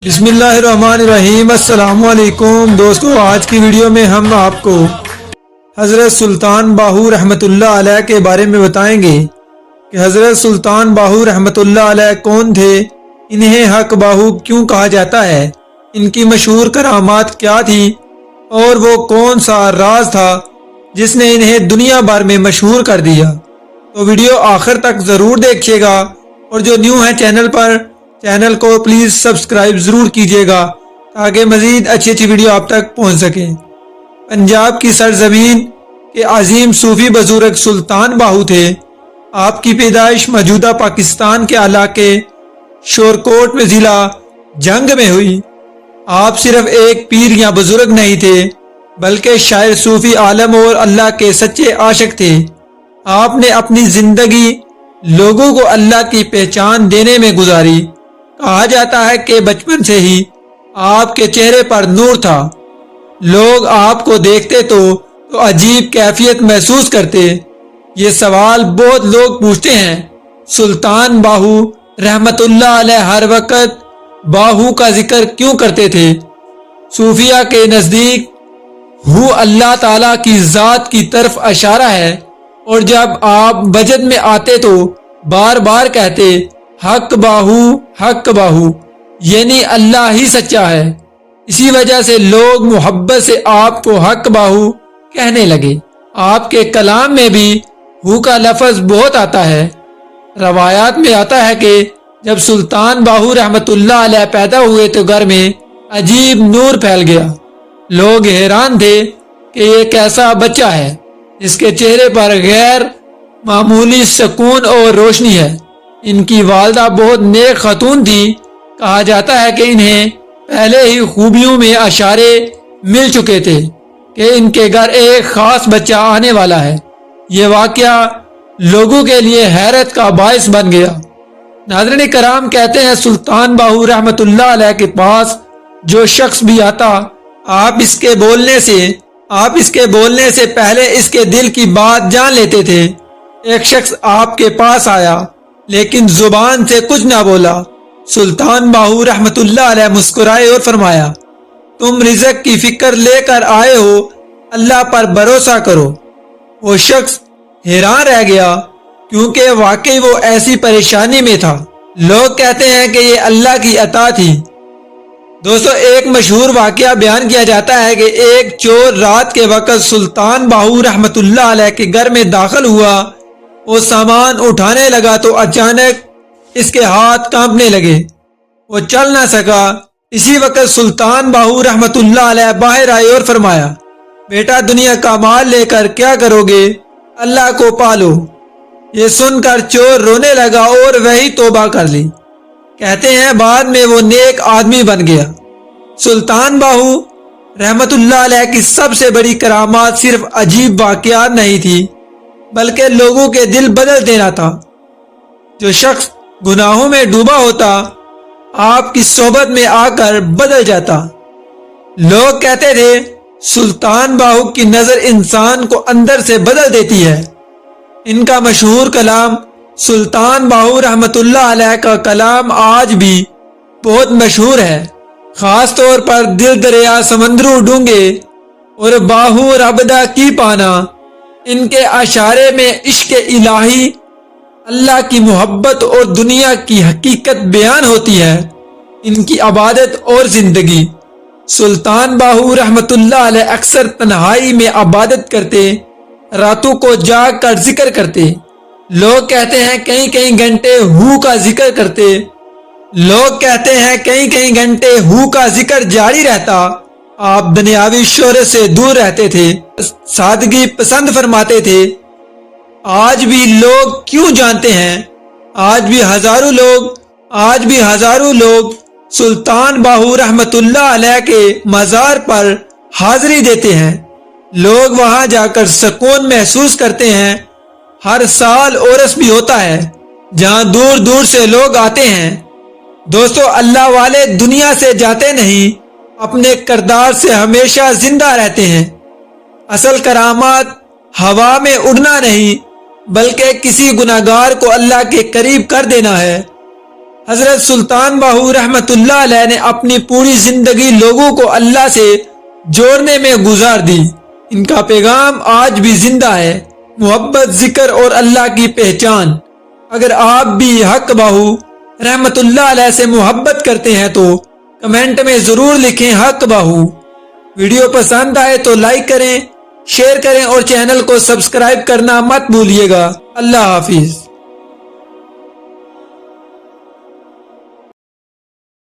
بسم اللہ الرحمن الرحیم۔ السلام علیکم دوستو، آج کی ویڈیو میں ہم آپ کو حضرت سلطان باہو رحمۃ اللہ علیہ کے بارے میں بتائیں گے کہ حضرت سلطان باہو رحمۃ اللہ علیہ کون تھے، انہیں حق باہو کیوں کہا جاتا ہے، ان کی مشہور کرامات کیا تھی اور وہ کون سا راز تھا جس نے انہیں دنیا بھر میں مشہور کر دیا۔ تو ویڈیو آخر تک ضرور دیکھیے گا، اور جو نیو ہے چینل کو پلیز سبسکرائب ضرور کیجیے گا تاکہ مزید اچھی ویڈیو آپ تک پہنچ سکے۔ پنجاب کی سرزمین کے عظیم صوفی بزرگ سلطان باہو تھے۔ آپ کی پیدائش موجودہ پاکستان کے علاقے شورکوٹ میں ضلع جنگ میں ہوئی۔ آپ صرف ایک پیر یا بزرگ نہیں تھے بلکہ شاعر، صوفی، عالم اور اللہ کے سچے عاشق تھے۔ آپ نے اپنی زندگی لوگوں کو اللہ کی پہچان دینے میں گزاری۔ کہا جاتا ہے کہ بچپن سے ہی آپ کے چہرے پر نور تھا۔ لوگ آپ کو دیکھتے تو عجیب کیفیت محسوس کرتے۔ یہ سوال بہت لوگ پوچھتے ہیں، سلطان باہو رحمت اللہ علیہ ہر وقت باہو کا ذکر کیوں کرتے تھے؟ صوفیہ کے نزدیک ہو اللہ تعالیٰ کی ذات کی طرف اشارہ ہے، اور جب آپ بجد میں آتے تو بار بار کہتے حق باہو، یعنی اللہ ہی سچا ہے۔ اسی وجہ سے لوگ محبت سے آپ کو حق باہو کہنے لگے۔ آپ کے کلام میں بھی ہو کا لفظ بہت آتا ہے۔ روایات میں آتا ہے کہ جب سلطان باہو رحمت اللہ علیہ پیدا ہوئے تو گھر میں عجیب نور پھیل گیا۔ لوگ حیران تھے کہ یہ کیسا بچہ ہے جس کے چہرے پر غیر معمولی سکون اور روشنی ہے۔ ان کی والدہ بہت نیک خاتون تھی۔ کہا جاتا ہے کہ انہیں پہلے ہی خوبیوں میں اشارے مل چکے تھے کہ ان کے گھر ایک خاص بچہ آنے والا ہے۔ یہ واقعہ لوگوں کے لیے حیرت کا باعث بن گیا۔ ناظرین کرام، کہتے ہیں سلطان باہو رحمت اللہ علیہ کے پاس جو شخص بھی آتا، آپ اس کے بولنے سے پہلے اس کے دل کی بات جان لیتے تھے۔ ایک شخص آپ کے پاس آیا لیکن زبان سے کچھ نہ بولا۔ سلطان باہو رحمت اللہ علیہ مسکرائے اور فرمایا، تم رزق کی فکر لے کر آئے ہو، اللہ پر بھروسہ کرو۔ وہ شخص حیران رہ گیا کیونکہ واقعی وہ ایسی پریشانی میں تھا۔ لوگ کہتے ہیں کہ یہ اللہ کی عطا تھی۔ دوستو، ایک مشہور واقعہ بیان کیا جاتا ہے کہ ایک چور رات کے وقت سلطان باہو رحمت اللہ علیہ کے گھر میں داخل ہوا۔ وہ سامان اٹھانے لگا تو اچانک اس کے ہاتھ کانپنے لگے، وہ چل نہ سکا۔ اسی وقت سلطان باہو رحمت اللہ علیہ باہر آئے اور فرمایا، بیٹا دنیا کا مال لے کر کیا کرو گے؟ اللہ کو پالو۔ یہ سن کر چور رونے لگا اور وہی توبہ کر لی۔ کہتے ہیں بعد میں وہ نیک آدمی بن گیا۔ سلطان باہو رحمت اللہ علیہ کی سب سے بڑی کرامات صرف عجیب واقعات نہیں تھی بلکہ لوگوں کے دل بدل دینا تھا۔ جو شخص گناہوں میں ڈوبا ہوتا آپ کی صحبت میں آ کر بدل جاتا۔ لوگ کہتے تھے سلطان باہو کی نظر انسان کو اندر سے بدل دیتی ہے۔ ان کا مشہور کلام سلطان باہو رحمت اللہ علیہ کا کلام آج بھی بہت مشہور ہے، خاص طور پر دل دریا سمندروں ڈونگے اور باہو ربدہ کی پانا۔ ان کے اشارے میں عشق الہی، اللہ کی محبت اور دنیا کی حقیقت بیان ہوتی ہے۔ ان کی عبادت اور زندگی، سلطان باہو رحمت اللہ علیہ اکثر تنہائی میں عبادت کرتے، راتوں کو جاگ کر ذکر کرتے۔ لوگ کہتے ہیں کئی گھنٹے ہو کا ذکر جاری رہتا۔ آپ دنیاوی شہرت سے دور رہتے تھے، سادگی پسند فرماتے تھے۔ آج بھی لوگ کیوں جانتے ہیں، آج بھی ہزاروں لوگ سلطان باہو رحمت اللہ علیہ کے مزار پر حاضری دیتے ہیں۔ لوگ وہاں جا کر سکون محسوس کرتے ہیں۔ ہر سال عرس بھی ہوتا ہے جہاں دور دور سے لوگ آتے ہیں۔ دوستو، اللہ والے دنیا سے جاتے نہیں، اپنے کردار سے ہمیشہ زندہ رہتے ہیں۔ اصل کرامات ہوا میں اڑنا نہیں بلکہ کسی گناہگار کو اللہ کے قریب کر دینا ہے۔ حضرت سلطان باہو رحمت اللہ علیہ نے اپنی پوری زندگی لوگوں کو اللہ سے جوڑنے میں گزار دی۔ ان کا پیغام آج بھی زندہ ہے، محبت، ذکر اور اللہ کی پہچان۔ اگر آپ بھی حق باہو رحمت اللہ علیہ سے محبت کرتے ہیں تو کمنٹ میں ضرور لکھیں حق باہو۔ ویڈیو پسند آئے تو لائک کریں، شیئر کریں اور چینل کو سبسکرائب کرنا مت بھولیے گا۔ اللہ حافظ۔